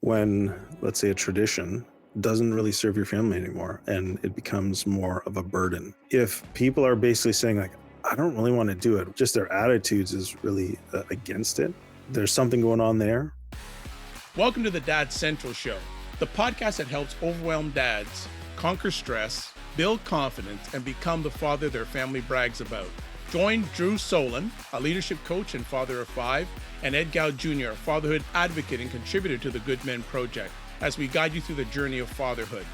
when, let's say, a tradition doesn't really serve your family anymore and it becomes more of a burden. If people are basically saying, like, I don't really want to do it, just their attitudes is really against it, there's something going on there. Welcome to the Dad Central Show, the podcast that helps overwhelmed dads conquer stress, build confidence, and become the father their family brags about. Join Drew Solon, a leadership coach and father of five, and Ed Gow Jr., a fatherhood advocate and contributor to the Good Men Project, as we guide you through the journey of fatherhood.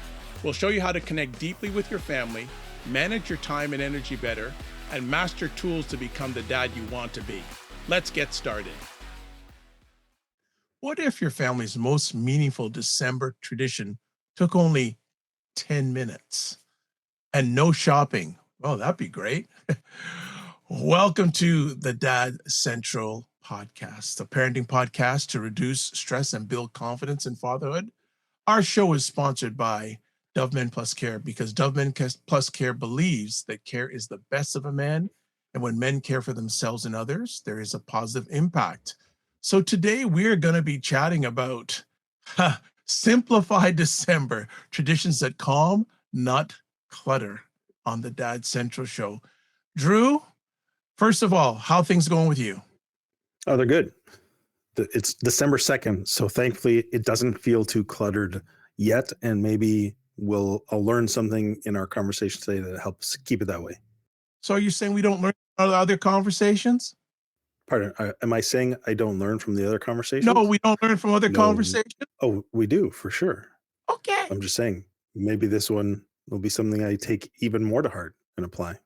We'll show you how to connect deeply with your family, manage your time and energy better, and master tools to become the dad you want to be. Let's get started. What if your family's most meaningful December tradition took only 10 minutes and no shopping? Oh, that'd be great. Welcome to the Dad Central podcast, a parenting podcast to reduce stress and build confidence in fatherhood. Our show is sponsored by Dove Men Plus Care because Dove Men Plus Care believes that care is the best of a man. And when men care for themselves and others, there is a positive impact. So today we're going to be chatting about simplified December, traditions that calm, not clutter, on the Dad Central Show. Drew, first of all, how things going with you? Oh, they're good. It's December 2nd, so thankfully it doesn't feel too cluttered yet, and maybe I'll learn something in our conversation today that helps keep it that way. So are you saying we don't learn other conversations? Pardon, am I saying I don't learn from the other conversations? No, we don't learn from other No. conversations? Oh, we do, for sure. Okay. I'm just saying, maybe this one will be something I take even more to heart and apply.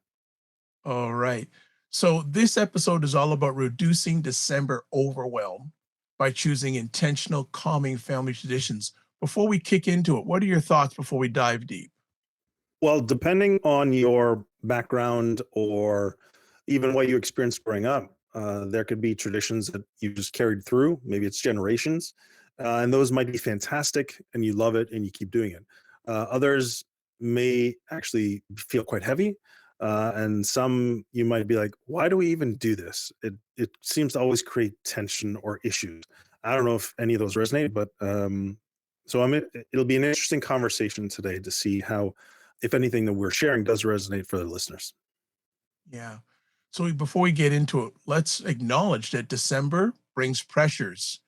All right. So this episode is all about reducing December overwhelm by choosing intentional, calming family traditions. Before we kick into it, what are your thoughts before we dive deep? Well, depending on your background or even what you experienced growing up, there could be traditions that you just carried through. Maybe it's generations, and those might be fantastic, and you love it, and you keep doing it. Others may actually feel quite heavy, and some you might be like, "Why do we even do this?" It seems to always create tension or issues. I don't know if any of those resonate, but it'll be an interesting conversation today to see how, if anything that we're sharing does resonate for the listeners. Yeah. So before we get into it, let's acknowledge that December brings pressures,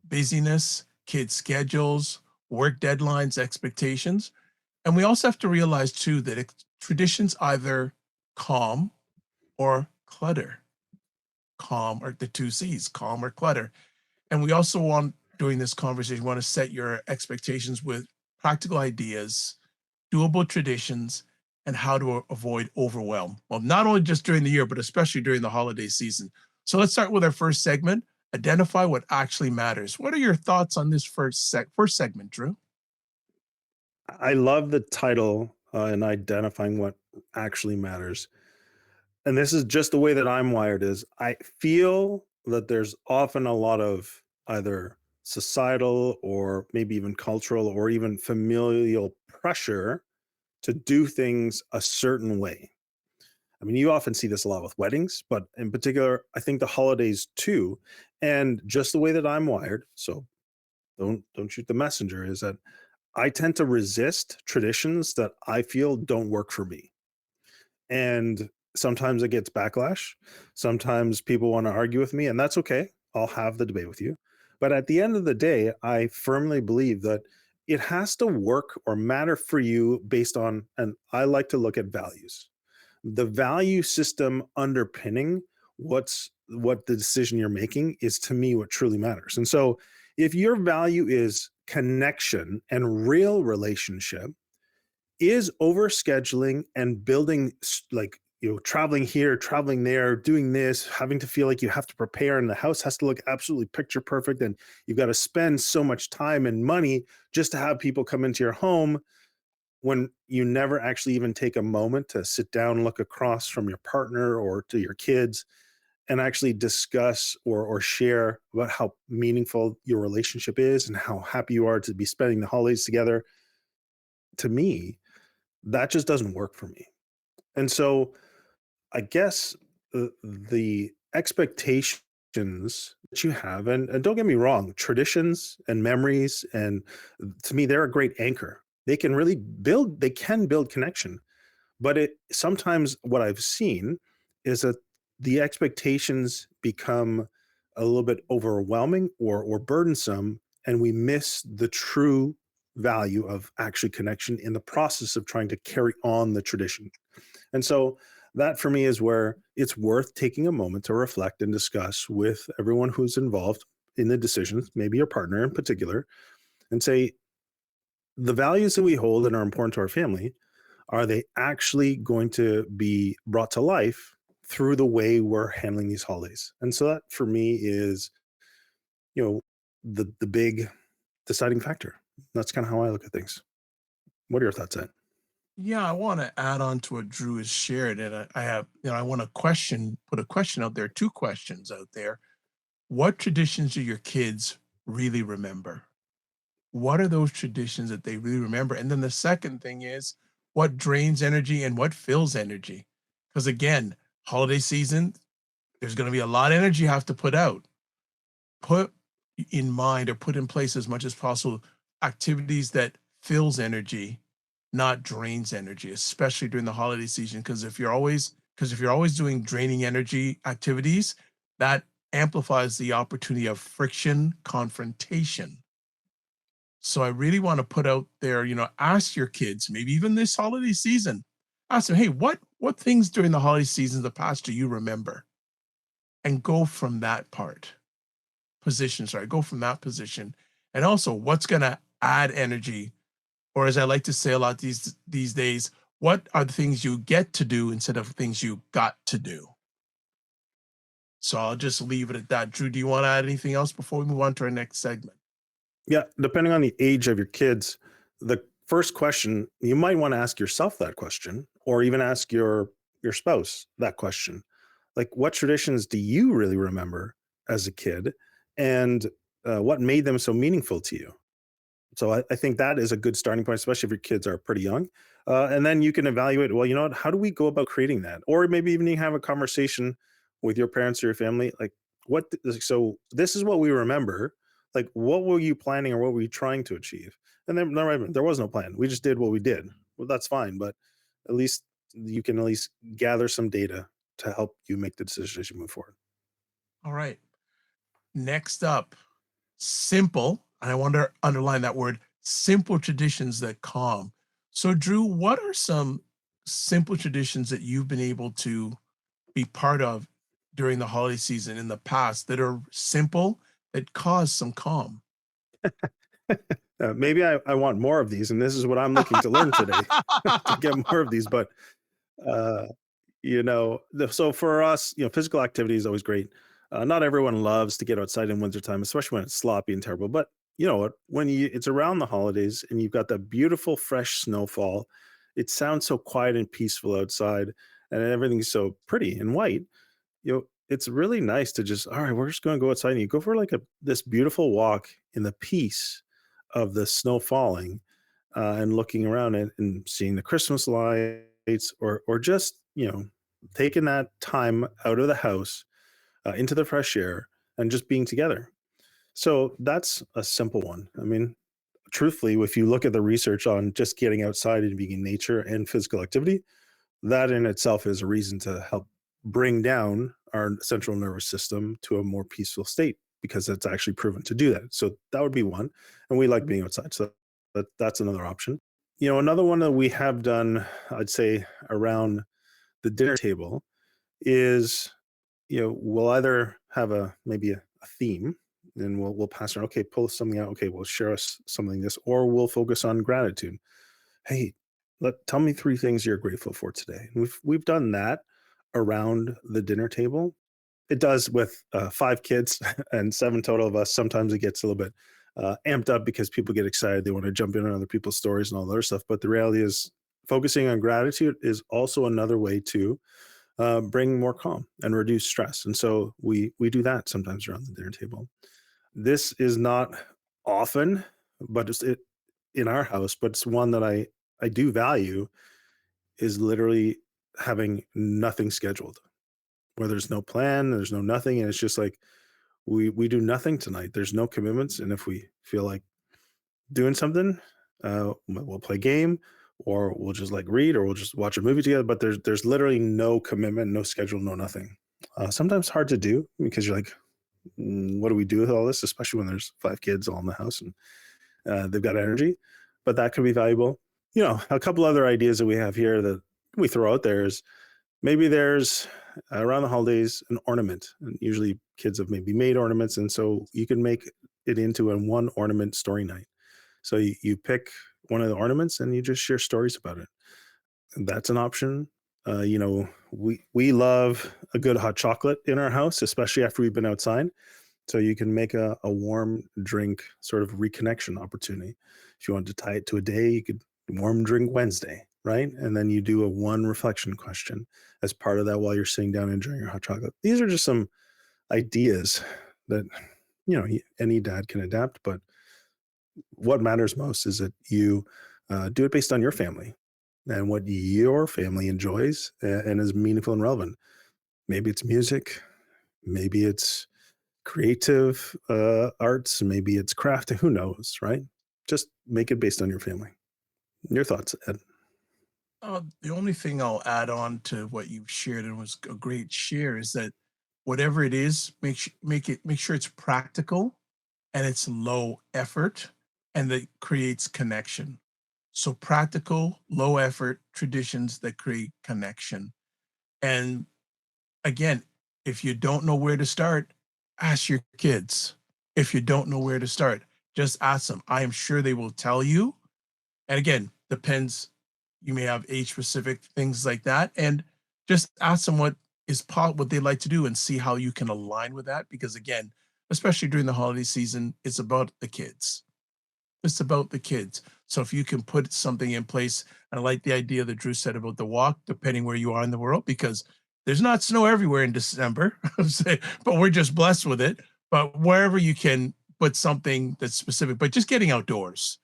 busyness, kids' schedules, work deadlines, expectations. And we also have to realize too that traditions either calm or clutter. Calm or the two C's, calm or clutter. And we also want, during this conversation, want to set your expectations with practical ideas, doable traditions, and how to avoid overwhelm. Well, not only just during the year, but especially during the holiday season. So let's start with our first segment, identify what actually matters. What are your thoughts on this first segment, Drew? I love the title and identifying what actually matters. And this is just the way that I'm wired is I feel that there's often a lot of either societal or maybe even cultural or even familial pressure to do things a certain way. I mean, you often see this a lot with weddings, but in particular, I think the holidays too. And just the way that I'm wired, so don't shoot the messenger, is that I tend to resist traditions that I feel don't work for me. And sometimes it gets backlash. Sometimes people want to argue with me, and that's okay. I'll have the debate with you. But at the end of the day, I firmly believe that it has to work or matter for you based on, and I like to look at values, the value system underpinning what the decision you're making is, to me, what truly matters. And so if your value is connection and real relationship, is overscheduling and building, like, traveling here, traveling there, doing this, having to feel like you have to prepare and the house has to look absolutely picture perfect and you've got to spend so much time and money just to have people come into your home, when you never actually even take a moment to sit down, look across from your partner or to your kids and actually discuss or share about how meaningful your relationship is and how happy you are to be spending the holidays together. To me, that just doesn't work for me. And so I guess the expectation that you have, and don't get me wrong, traditions and memories, and to me, they're a great anchor. They can build connection, but it sometimes what I've seen is that the expectations become a little bit overwhelming or burdensome, and we miss the true value of actually connection in the process of trying to carry on the tradition. And so that for me is where it's worth taking a moment to reflect and discuss with everyone who's involved in the decisions, maybe your partner in particular, and say the values that we hold and are important to our family, are they actually going to be brought to life through the way we're handling these holidays? And so that for me is, you know, the big deciding factor. That's kind of how I look at things. What are your thoughts on? Yeah, I want to add on to what Drew has shared, and I have, I want to put a question out there, two questions out there. What traditions do your kids really remember? What are those traditions that they really remember? And then the second thing is, what drains energy and what fills energy? Because again, holiday season, there's going to be a lot of energy you have to put out. Put in mind or put in place as much as possible activities that fills energy, not drains energy, especially during the holiday season. Because if you're always doing draining energy activities, that amplifies the opportunity of friction, confrontation. So I really want to put out there, ask your kids, maybe even this holiday season, ask them, hey, what things during the holiday season of the past do you remember? And go from that go from that position. And also what's gonna add energy, or as I like to say a lot these days, what are the things you get to do instead of things you got to do? So I'll just leave it at that. Drew, do you want to add anything else before we move on to our next segment? Yeah, depending on the age of your kids, the first question you might want to ask yourself that question, or even ask your spouse that question. Like, what traditions do you really remember as a kid, and what made them so meaningful to you? So I think that is a good starting point, especially if your kids are pretty young. And then you can evaluate, well, you know what, how do we go about creating that? Or maybe even you have a conversation with your parents or your family, like, so this is what we remember. Like, what were you planning or what were you trying to achieve? And then no, right, there was no plan. We just did what we did. Well, that's fine, but at least you can at least gather some data to help you make the decision as you move forward. All right. Next up, simple, and I want to underline that word, simple traditions that calm. So, Drew, what are some simple traditions that you've been able to be part of during the holiday season in the past that are simple that cause some calm? Maybe I want more of these, and this is what I'm looking to learn today to get more of these. But uh, so for us, physical activity is always great. Not everyone loves to get outside in wintertime, especially when it's sloppy and terrible. But you know what? It's around the holidays and you've got that beautiful fresh snowfall, it sounds so quiet and peaceful outside, and everything's so pretty and white. It's really nice to just, all right, we're just going to go outside, and you go for like this beautiful walk in the peace of the snow falling, and looking around and seeing the Christmas lights, or just taking that time out of the house, into the fresh air, and just being together. So that's a simple one. I mean, truthfully, if you look at the research on just getting outside and being in nature and physical activity, that in itself is a reason to help bring down our central nervous system to a more peaceful state, because that's actually proven to do that. So that would be one. And we like being outside. So that's another option. Another one that we have done, I'd say, around the dinner table is, we'll either have maybe a theme, and we'll pass around, okay, pull something out. Okay, we'll share us something this, or we'll focus on gratitude. Hey, tell me three things you're grateful for today. And we've done that around the dinner table. It does with five kids and seven total of us. Sometimes it gets a little bit amped up because people get excited. They want to jump in on other people's stories and all that other stuff. But the reality is, focusing on gratitude is also another way to bring more calm and reduce stress. And so we do that sometimes around the dinner table. This is not often, but it in our house, but it's one that I do value, is literally having nothing scheduled, where there's no plan, there's no nothing, and it's just like, we do nothing tonight. There's no commitments, and if we feel like doing something, we'll play a game, or we'll just like read, or we'll just watch a movie together. But there's literally no commitment, no schedule, no nothing. Sometimes hard to do because you're like, what do we do with all this? Especially when there's five kids all in the house and they've got energy. But that could be valuable. A couple other ideas that we have here that we throw out there is maybe there's around the holidays an ornament, and usually kids have maybe made ornaments, and so you can make it into a one ornament story night. So you pick one of the ornaments and you just share stories about it. And that's an option. We love a good hot chocolate in our house, especially after we've been outside. So you can make a warm drink sort of reconnection opportunity. If you want to tie it to a day, you could warm drink Wednesday, right? And then you do a one reflection question as part of that while you're sitting down enjoying your hot chocolate. These are just some ideas that any dad can adapt, but what matters most is that you do it based on your family and what your family enjoys and is meaningful and relevant. Maybe it's music, maybe it's creative arts, maybe it's crafting, who knows, right? Just make it based on your family. Your thoughts, Ed? The only thing I'll add on to what you've shared, and was a great share, is that whatever it is, make sure it's practical and it's low effort, and that creates connection. So practical, low effort traditions that create connection. And again, if you don't know where to start, ask your kids. If you don't know where to start, just ask them. I am sure they will tell you. And again, depends. You may have age specific things like that, and just ask them what they like to do, and see how you can align with that. Because again, especially during the holiday season, it's about the kids. It's about the kids. So if you can put something in place, and I like the idea that Drew said about the walk, depending where you are in the world, because there's not snow everywhere in December, but we're just blessed with it. But wherever you can put something that's specific, but just getting outdoors,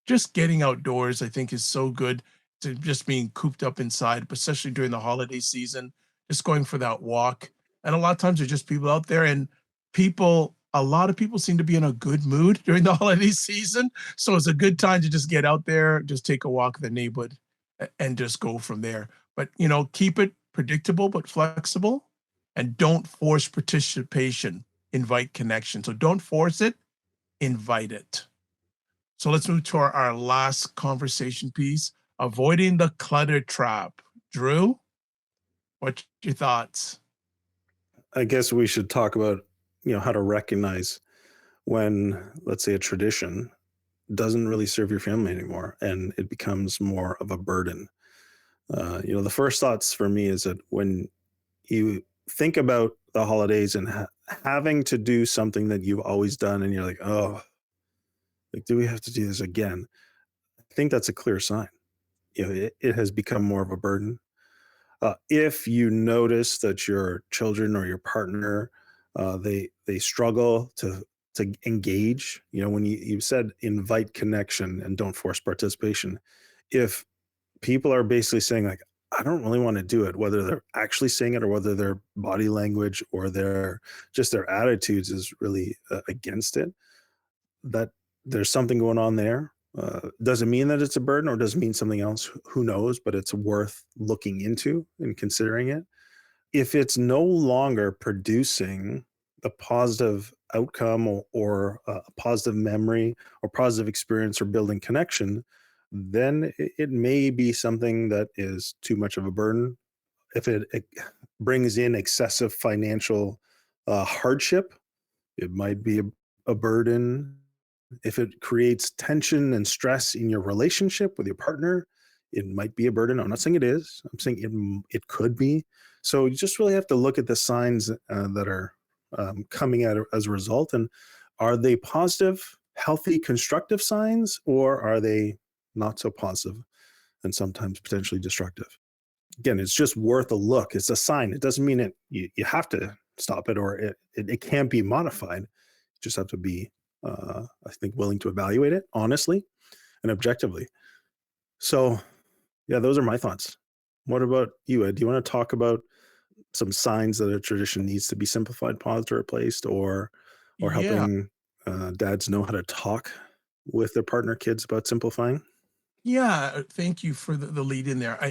I think, is so good to just being cooped up inside, but especially during the holiday season, just going for that walk. And a lot of times there's just people out there, and a lot of people seem to be in a good mood during the holiday season. So it's a good time to just get out there, just take a walk in the neighborhood, and just go from there. But, keep it predictable but flexible, and don't force participation, invite connection. So don't force it, invite it. So let's move to our last conversation piece, avoiding the clutter trap. Drew, what's your thoughts? I guess we should talk about how to recognize when, let's say, a tradition doesn't really serve your family anymore and it becomes more of a burden. The first thoughts for me is that when you think about the holidays and having to do something that you've always done, and you're like, oh, like, do we have to do this again? I think that's a clear sign. It has become more of a burden. If you notice that your children or your partner, they struggle to engage, when you said invite connection and don't force participation. If people are basically saying like, I don't really want to do it, whether they're actually saying it or whether their body language or their attitudes is really against it, that there's something going on there. Doesn't mean that it's a burden or doesn't mean something else. Who knows? But it's worth looking into and considering it. If it's no longer producing the positive outcome or a positive memory or positive experience or building connection, then it may be something that is too much of a burden. If it brings in excessive financial hardship, it might be a burden. If it creates tension and stress in your relationship with your partner, it might be a burden. I'm not saying it is. I'm saying it could be. So you just really have to look at the signs that are coming out as a result, and are they positive, healthy, constructive signs, or are they not so positive and sometimes potentially destructive? Again, it's just worth a look. It's a sign. It doesn't mean you have to stop it, or it can't be modified. You just have to be, I think, willing to evaluate it honestly and objectively. So, yeah, those are my thoughts. What about you, Ed? Do you want to talk about some signs that a tradition needs to be simplified, paused, or replaced, or or Yeah. helping dads know how to talk with their partner kids about simplifying? Yeah, thank you for the lead in there.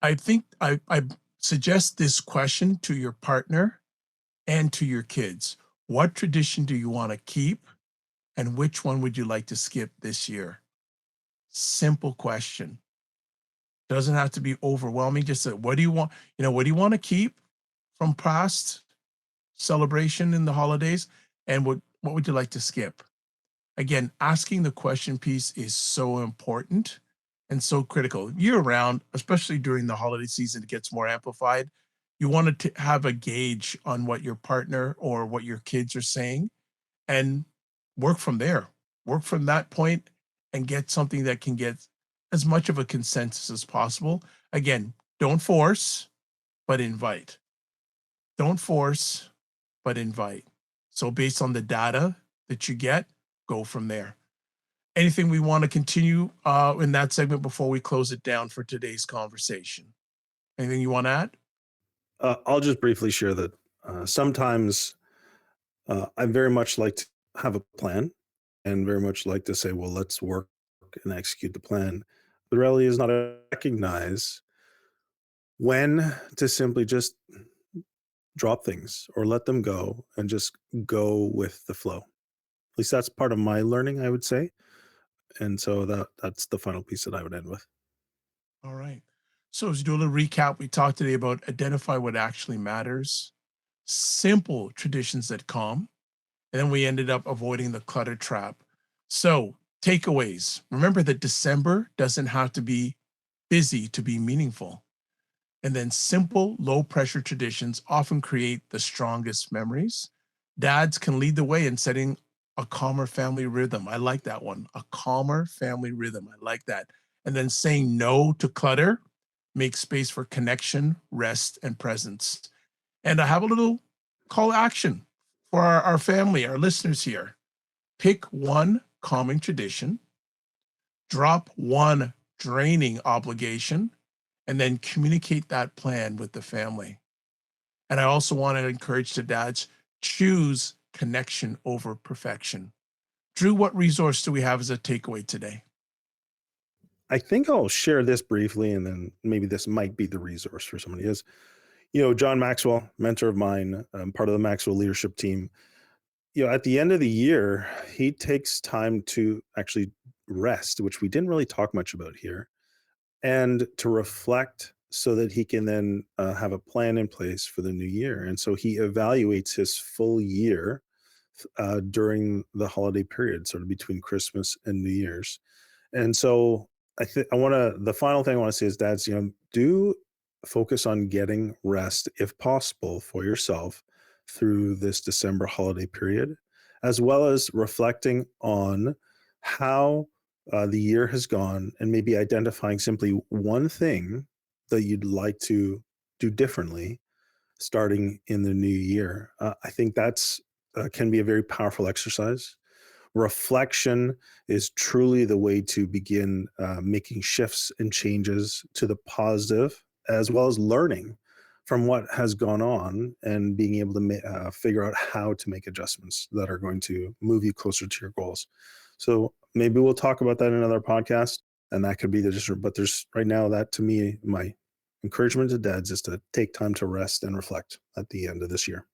I think I suggest this question to your partner and to your kids. What tradition do you want to keep, and which one would you like to skip this year? Simple question. Doesn't have to be overwhelming. Just say, what do you want? What do you want to keep from past celebration in the holidays, and what would you like to skip? Again, asking the question piece is so important and so critical year round, especially during the holiday season. It gets more amplified. You want to have a gauge on what your partner or what your kids are saying, and work from there. Work from that point and get something that can get as much of a consensus as possible. Again, don't force, but invite. Don't force, but invite. So, based on the data that you get, go from there. Anything we want to continue in that segment before we close it down for today's conversation? Anything you want to add? I'll just briefly share that sometimes I very much like to have a plan and very much like to say, well, let's work and execute the plan. The reality is not to recognize when to simply just drop things or let them go and just go with the flow. At least that's part of my learning, I would say. And so that's the final piece that I would end with. All right. So, as we do a little recap, we talked today about identify what actually matters, simple traditions that calm, and then we ended up avoiding the clutter trap. So, takeaways: remember that December doesn't have to be busy to be meaningful. And then simple, low pressure traditions often create the strongest memories. Dads can lead the way in setting a calmer family rhythm. I like that one. A calmer family rhythm. I like that. And then saying no to clutter, make space for connection, rest, and presence. And I have a little call to action for our family, our listeners here. Pick one calming tradition, drop one draining obligation, and then communicate that plan with the family. And I also want to encourage the dads, choose connection over perfection. Drew, what resource do we have as a takeaway today? I think I'll share this briefly, and then maybe this might be the resource for somebody. Is John Maxwell, mentor of mine, part of the Maxwell leadership team. At the end of the year, he takes time to actually rest, which we didn't really talk much about here, and to reflect so that he can then have a plan in place for the new year. And so he evaluates his full year during the holiday period, sort of between Christmas and New Year's. And so I want to, the final thing I want to say is, dads, do focus on getting rest if possible for yourself through this December holiday period, as well as reflecting on how the year has gone and maybe identifying simply one thing that you'd like to do differently starting in the new year. I think that's can be a very powerful exercise. Reflection is truly the way to begin making shifts and changes to the positive, as well as learning from what has gone on and being able to figure out how to make adjustments that are going to move you closer to your goals. So maybe we'll talk about that in another podcast, and that could be the different. But there's right now, that to me, my encouragement to dads is to take time to rest and reflect at the end of this year.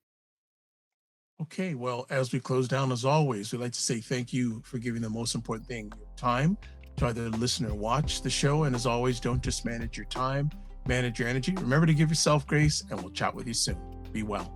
Okay, well, as we close down, as always, we'd like to say thank you for giving the most important thing, your time, to either listen or watch the show. And as always, don't just manage your time, manage your energy. Remember to give yourself grace, and we'll chat with you soon. Be well.